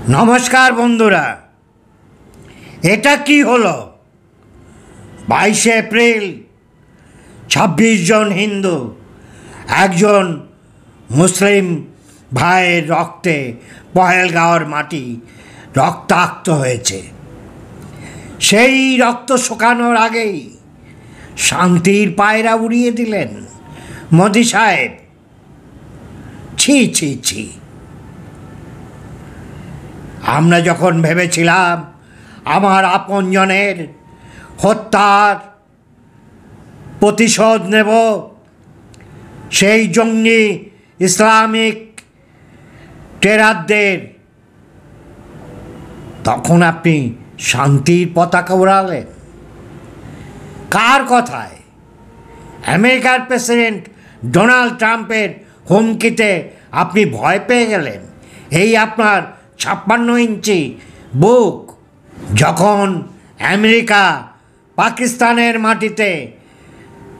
নমস্কার বন্ধুরা, এটা কি হলো? 22 এপ্রিল 26 জন হিন্দু, একজন মুসলিম ভাইয়ের রক্তে পহেলগাঁওয়ের মাটি রক্তাক্ত হয়েছে। সেই রক্ত শুকানোর আগেই শান্তির পায়রা উড়িয়ে দিলেন মোদি সাহেব। ছি ছি ছি। আমরা যখন ভেবেছিলাম আমার আপনজনের হত্যার প্রতিশোধ নেব, সেই জঙ্গি ইসলামিক টেরারদের, তখন আপনি শান্তির পতাকা উড়ালেন। কার কথায়? আমেরিকার প্রেসিডেন্ট ডোনাল্ড ট্রাম্পের হুমকিতে আপনি ভয় পেয়ে গেলেন? এই আপনার 56 ইঞ্চি বুক। যখন আমেরিকা পাকিস্তানের মাটিতে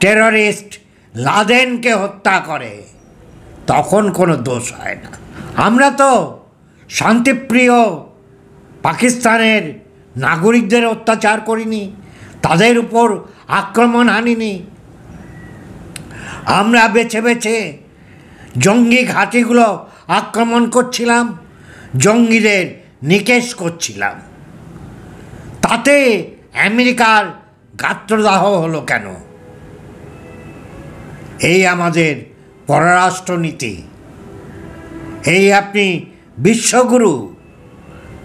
টেররিস্ট লাদেনকে হত্যা করে, তখন কোনো দোষ হয় না। আমরা তো শান্তিপ্রিয় পাকিস্তানের নাগরিকদের অত্যাচার করিনি, তাদের উপর আক্রমণ আনিনি। আমরা বেছে বেছে জঙ্গি ঘাঁটিগুলো আক্রমণ করছিলাম, জঙ্গিদের নিকেশ করছিলাম। তাতে আমেরিকার গাত্রদাহ হলো কেন? এই আমাদের পররাষ্ট্রনীতি, এই আপনি বিশ্বগুরু।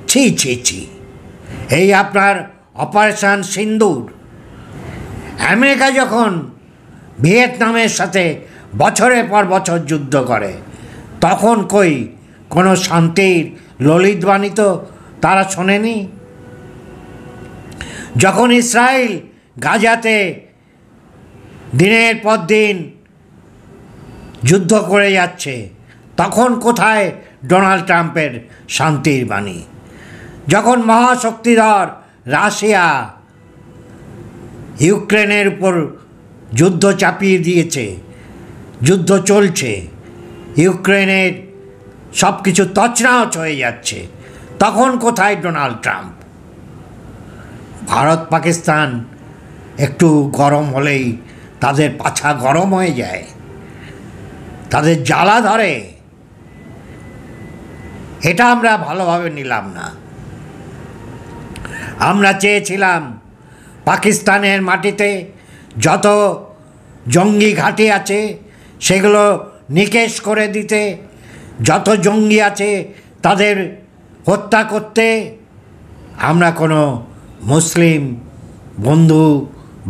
ছি ছি ছি। এই আপনার অপারেশন সিন্দুর। আমেরিকা যখন ভিয়েতনামের সাথে বছরের পর বছর যুদ্ধ করে, তখন কই কোনো শান্তির ললিত বাণী তো তারা শোনেনি। যখন ইসরায়েল গাজাতে দিনের পর দিন যুদ্ধ করে যাচ্ছে, তখন কোথায় ডোনাল্ড ট্রাম্পের শান্তির বাণী? যখন মহাশক্তিধর রাশিয়া ইউক্রেনের উপর যুদ্ধ চাপিয়ে দিয়েছে, যুদ্ধ চলছে, ইউক্রেনের সব কিছু তছনছ হয়ে যাচ্ছে, তখন কোথায় ডোনাল্ড ট্রাম্প? ভারত পাকিস্তান একটু গরম হলেই তাদের পাছা গরম হয়ে যায়, তাদের জ্বালা ধরে। এটা আমরা ভালোভাবে নিলাম না। আমরা চেয়েছিলাম পাকিস্তানের মাটিতে যত জঙ্গি ঘাঁটি আছে সেগুলো নিকেশ করে দিতে, যত জঙ্গি আছে তাদের হত্যা করতে। আমরা কোনো মুসলিম বন্ধু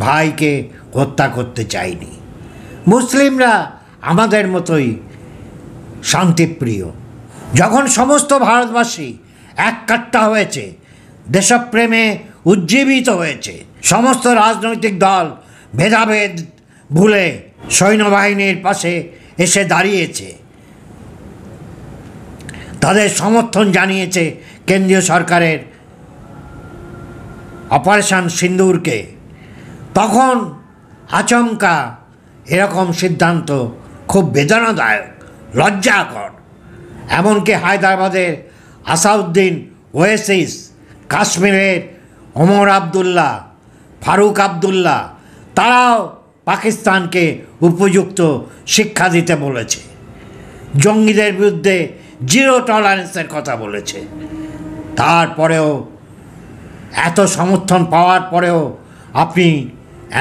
ভাইকে হত্যা করতে চাইনি। মুসলিমরা আমাদের মতোই শান্তিপ্রিয়। যখন সমস্ত ভারতবাসী এক কাট্টা হয়েছে, দেশপ্রেমে উজ্জীবিত হয়েছে, সমস্ত রাজনৈতিক দল ভেদাভেদ ভুলে সৈন্যবাহিনীর পাশে এসে দাঁড়িয়েছে, তাদের সমর্থন জানিয়েছে কেন্দ্রীয় সরকারের অপারেশন সিন্দুরকে, তখন আচমকা এরকম সিদ্ধান্ত খুব বেদনাদায়ক, লজ্জাকর। এমনকি হায়দ্রাবাদের আসাউদ্দিন ওয়েসিস, কাশ্মীরের ওমর আবদুল্লাহ, ফারুক আবদুল্লাহ, তারাও পাকিস্তানকে উপযুক্ত শিক্ষা দিতে বলেছে, জঙ্গিদের বিরুদ্ধে জিরো টলারেন্সের কথা বলেছে। তারপরেও, এত সমর্থন পাওয়ার পরেও আপনি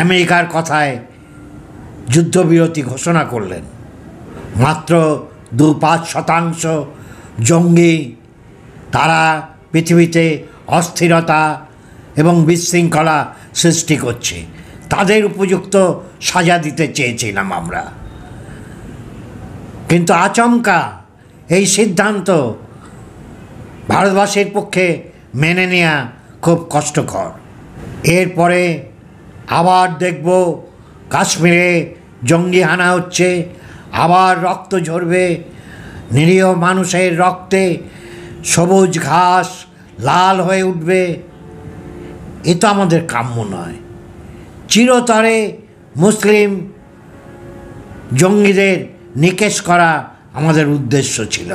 আমেরিকার কথায় যুদ্ধবিরতি ঘোষণা করলেন। মাত্র 2-5% জঙ্গি, তারা পৃথিবীতে অস্থিরতা এবং বিশৃঙ্খলা সৃষ্টি করছে, তাদের উপযুক্ত সাজা দিতে চেয়েছিলাম আমরা। কিন্তু আচমকা এই সিদ্ধান্ত ভারতবাসীর পক্ষে মেনে নেওয়া খুব কষ্টকর। এরপরে আবার দেখব কাশ্মীরে জঙ্গি হানা হচ্ছে, আবার রক্ত ঝরবে, নিরীহ মানুষের রক্তে সবুজ ঘাস লাল হয়ে উঠবে। এ তো আমাদের কাম্য নয়। চিরতরে মুসলিম জঙ্গিদের নিকেশ করা আমাদের উদ্দেশ্য ছিল।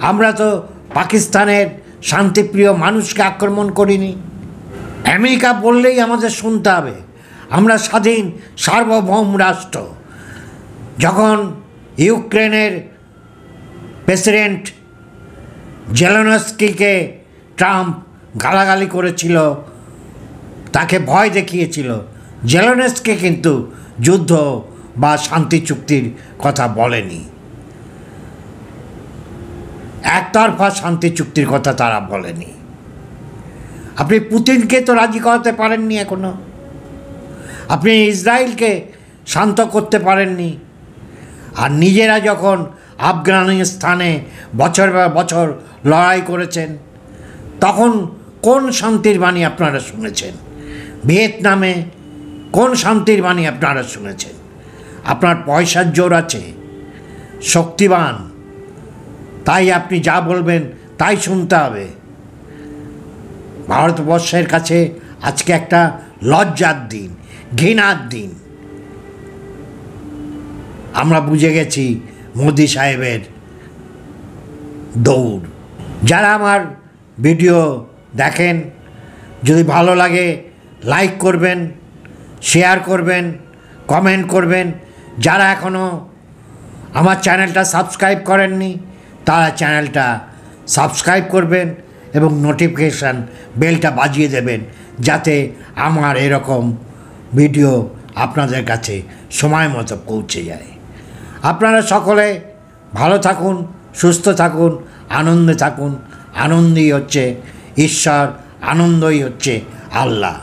আমরা তো পাকিস্তানের শান্তিপ্রিয় মানুষকে আক্রমণ করিনি। আমেরিকা বললেই আমাদের শুনতে হবে, আমরা স্বাধীন সার্বভৌম রাষ্ট্র। যখন ইউক্রেনের প্রেসিডেন্ট জেলেনস্কিকে ট্রাম্প গালাগালি করেছিল, তাকে ভয় দেখিয়েছিল, জেলেনস্কি কিন্তু যুদ্ধ বা শান্তি চুক্তির কথা বলেনি। একতরফা শান্তি চুক্তির কথা তারা বলেনি। আপনি পুতিনকে তো রাজি করাতে পারেননি এখনো, আপনি ইসরায়েলকে শান্ত করতে পারেননি। আর নিজেরা যখন আফগানিস্তানে বছর পর বছর লড়াই করেছেন, তখন কোন শান্তির বাণী আপনারা শুনেছেন? ভিয়েতনামে কোন শান্তির বাণী আপনারা শুনেছেন? আপনার পয়সার জোর আছে, শক্তিবান, তাই আপনি যা বলবেন তাই শুনতে হবে। ভারতবর্ষের কাছে আজকে একটা লজ্জার দিন, ঘৃণার দিন। আমরা বুঝে গেছি মোদি সাহেবের দৌড়। যারা আমার ভিডিও দেখেন, যদি ভালো লাগে লাইক করবেন, শেয়ার করবেন, কমেন্ট করবেন। যারা এখনও আমার চ্যানেলটা সাবস্ক্রাইব করেননি, তারা চ্যানেলটা সাবস্ক্রাইব করবেন এবং নোটিফিকেশান বেলটা বাজিয়ে দেবেন, যাতে আমার এরকম ভিডিও আপনাদের কাছে সময় মতো পৌঁছে যায়। আপনারা সকলে ভালো থাকুন, সুস্থ থাকুন, আনন্দে থাকুন। আনন্দই হচ্ছে ঈশ্বর, আনন্দই হচ্ছে আল্লাহ।